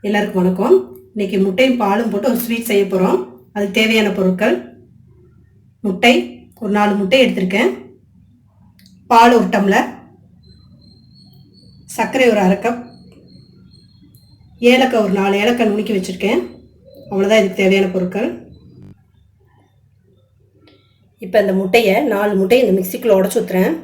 எல்லாருக்கும் வணக்கம். இன்னைக்கு முட்டையும் பாலும் போட்டு ஒரு ஸ்வீட் செய்ய போகிறோம். அதுக்கு தேவையான பொருட்கள்: முட்டை ஒரு 4 முட்டை எடுத்திருக்கேன், பால் ஒரு டம்ளர், சர்க்கரை ஒரு அரை கப், ஏலக்காய் ஒரு 4 ஏலக்காய் நுணுக்கி வச்சுருக்கேன். அவ்வளோதான் இதுக்கு தேவையான பொருட்கள். இப்போ இந்த முட்டையை 4 முட்டையை இந்த மிக்சிக்குள்ளே உடச்சி ஊற்றுறேன்.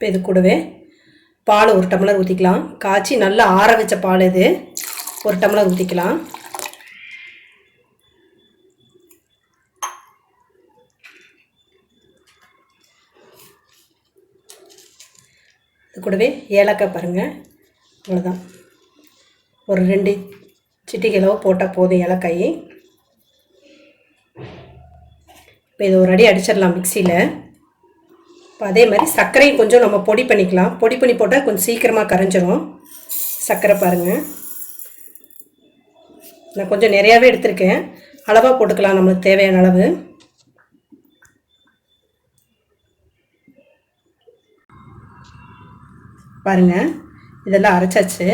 இப்போ இது கூடவே பால் ஒரு டம்ளர் ஊற்றிக்கலாம். காய்ச்சி நல்லா ஆற வச்ச பால் இது ஒரு டம்ளர் ஊற்றிக்கலாம். இது கூடவே ஏலக்காய் பாருங்கள், அவ்வளோதான், ஒரு 2 சிட்டிகை அளவு போட்டால் போதும் ஏலக்காய். இப்போ இது ஒரு அடி அடிச்சிடலாம் மிக்சியில். இப்போ அதே மாதிரி சர்க்கரையும் கொஞ்சம் நம்ம பொடி பண்ணிக்கலாம். பொடி பண்ணி போட்டால் கொஞ்சம் சீக்கிரமாக கரைஞ்சிரும். சர்க்கரை பாருங்கள், நான் கொஞ்சம் நிறையாவே எடுத்திருக்கேன். அளவாக போட்டுக்கலாம் நம்மளுக்கு தேவையான அளவு. பாருங்கள், இதெல்லாம் அரைச்சாச்சு.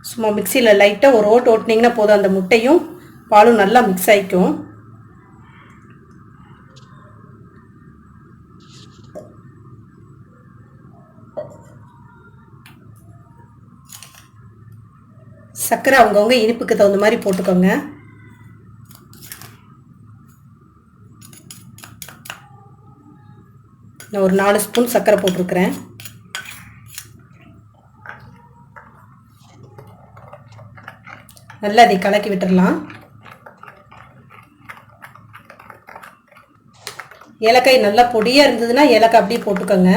சும்மா மிக்சியில் லைட்டாக ஒரு ஓட்டு ஓட்டினீங்கன்னா போதும், அந்த முட்டையும் பாலும் நல்லா மிக்ஸ் ஆகிக்கும். சர்க்கரை அவங்கவுங்க இனிப்புக்கு தகுந்த மாதிரி போட்டுக்கோங்க. நான் ஒரு 4 ஸ்பூன் சர்க்கரை போட்டிருக்கிறேன். நல்லா அதை கலக்கி விட்டுடலாம். ஏலக்காய் நல்லா பொடியாக இருந்ததுன்னா ஏலக்காய் அப்படியே போட்டுக்கோங்க.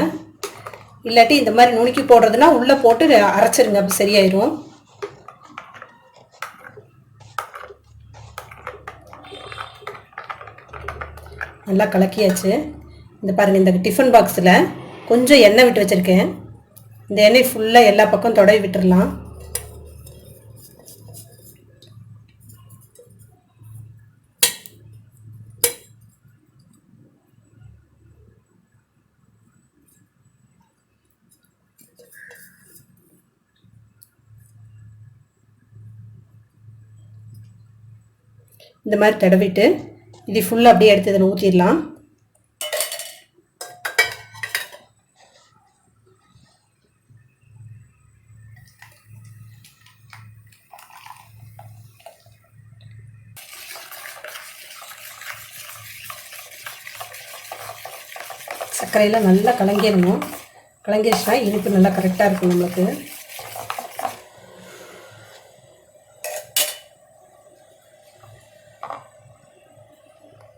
இல்லாட்டி இந்த மாதிரி நுணுக்கி போடுறதுன்னா உள்ளே போட்டு அரைச்சிருங்க, அப்படி சரியாயிடும். நல்லா கலக்கியாச்சு. இந்த பாருங்கள், இந்த டிஃபன் பாக்ஸில் கொஞ்சம் எண்ணெய் விட்டு வச்சுருக்கேன். இந்த எண்ணெய் ஃபுல்லாக எல்லா பக்கம் தடவி விட்டுடலாம். இந்த மாதிரி தடவிட்டு இது ஃபுல்லாக அப்படியே எடுத்து இதில் ஊற்றிடலாம். சர்க்கரையெல்லாம் நல்லா கலங்கிடணும். கலங்கிடுச்சுன்னா இனிப்பு நல்லா கரெக்டாக இருக்கும் நம்மளுக்கு.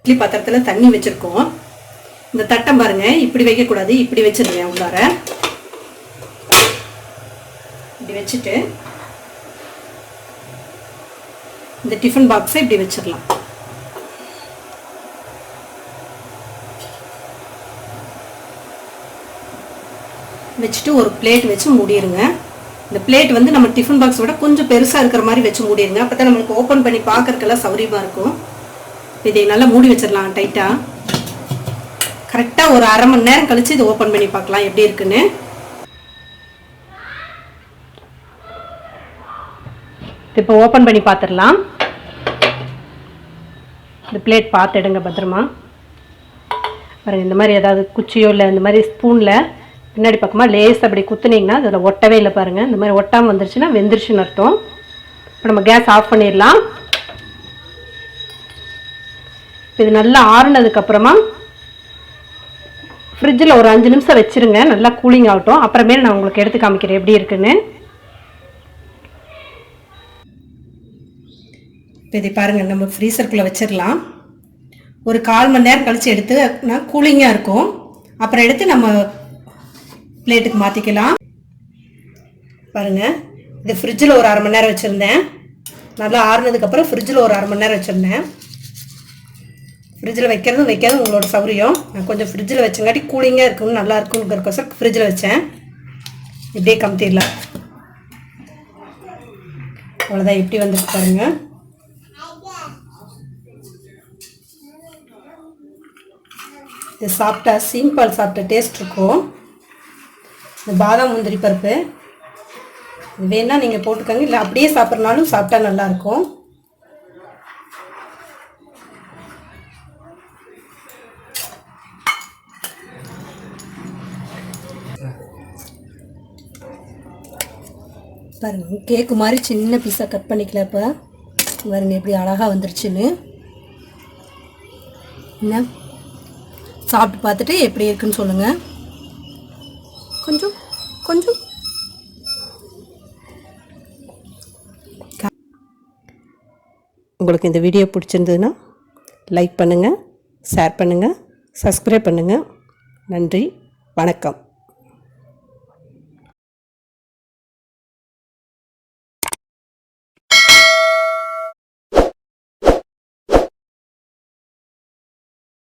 இட்லி பாத்திரத்தில் தண்ணி வச்சுருக்கோம். இந்த தட்டம் பாருங்கள், இப்படி வைக்கக்கூடாது, இப்படி வச்சுருங்க. உள்ளார இப்படி வச்சுட்டு இந்த டிஃபன் பாக்ஸை இப்படி வச்சிடலாம். வச்சுட்டு ஒரு பிளேட் வச்சு மூடிடுங்க. இந்த பிளேட் வந்து நம்ம டிஃபன் பாக்ஸ் விட கொஞ்சம் பெருசாக இருக்கிற மாதிரி வச்சு மூடிடுங்க. அப்போ தான் நம்மளுக்கு ஓப்பன் பண்ணி பார்க்கறதுக்கெல்லாம் சௌரியமாக இருக்கும். இதை நல்லா மூடி வச்சிடலாம் டைட்டாக. கரெக்டாக ஒரு அரை மணி நேரம் கழித்து இதை ஓப்பன் பண்ணி பார்க்கலாம் எப்படி இருக்குன்னு. இப்போ ஓப்பன் பண்ணி பார்த்துடலாம். இந்த பிளேட் பார்த்து எடுங்க பத்திரமா. பாருங்கள், இந்த மாதிரி ஏதாவது குச்சியோ இல்லை இந்த மாதிரி ஸ்பூனில் பின்னாடி பக்கமாக லேஸ் அப்படி குத்துனீங்கன்னா அதில் ஒட்டவே இல்லை. பாருங்கள், இந்த மாதிரி ஒட்டாமல் வந்துருச்சுன்னா வெந்துருச்சுன்னு அர்த்தம். இப்போ நம்ம கேஸ் ஆஃப் பண்ணிடலாம். இது நல்லா ஆறுனதுக்கப்புறமா ஃப்ரிட்ஜில் ஒரு 5 நிமிஷம் வச்சுருங்க, நல்லா கூலிங் ஆகட்டும். அப்புறமே நான் உங்களுக்கு எடுத்து காமிக்கிறேன் எப்படி இருக்குன்னு. இப்போ இதை பாருங்கள், நம்ம ஃப்ரீசருக்குள்ளே வச்சிடலாம். ஒரு 1/4 மணி நேரம் கழித்து எடுத்து நான் கூலிங்காக இருக்கும். அப்புறம் எடுத்து நம்ம பிளேட்டுக்கு மாற்றிக்கலாம். பாருங்கள், இது ஃப்ரிட்ஜில் ஒரு 1/2 மணி நேரம் வச்சுருந்தேன். நல்லா ஆறுனதுக்கப்புறம் ஃப்ரிட்ஜில் ஒரு 1/2 மணி நேரம் வச்சுருந்தேன். ஃப்ரிட்ஜில் வைக்கிறதும் உங்களோட சௌரியம். நான் கொஞ்சம் ஃப்ரிட்ஜில் வச்சங்காட்டி கூலிங்காக இருக்குன்னு நல்லா இருக்குங்கிறக்கோசரம் ஃப்ரிட்ஜில் வச்சேன். இப்படியே கமுத்திடலாம். அவ்வளோதான், எப்படி வந்துட்டு பாருங்கள். இது சாப்பிட்டா சீம்பால் சாப்பிட்ட டேஸ்ட் இருக்கும். இந்த பாதாம் முந்திரி பருப்பு இது வேணால் நீங்கள் போட்டுக்கோங்க, இல்லை அப்படியே சாப்பிட்றனாலும் சாப்பிட்டா நல்லாயிருக்கும். பாருங்க, கேக்கு மாதிரி சின்ன பீஸாக கட் பண்ணிக்கல. இப்போ பாருங்க எப்படி அழகாக வந்துருச்சுன்னு. என்ன சாப்பிட்டு பார்த்துட்டு எப்படி இருக்குன்னு சொல்லுங்கள். கொஞ்சம் கொஞ்சம் உங்களுக்கு இந்த வீடியோ பிடிச்சிருந்ததுன்னா லைக் பண்ணுங்கள், ஷேர் பண்ணுங்கள், சப்ஸ்கிரைப் பண்ணுங்கள். நன்றி, வணக்கம்.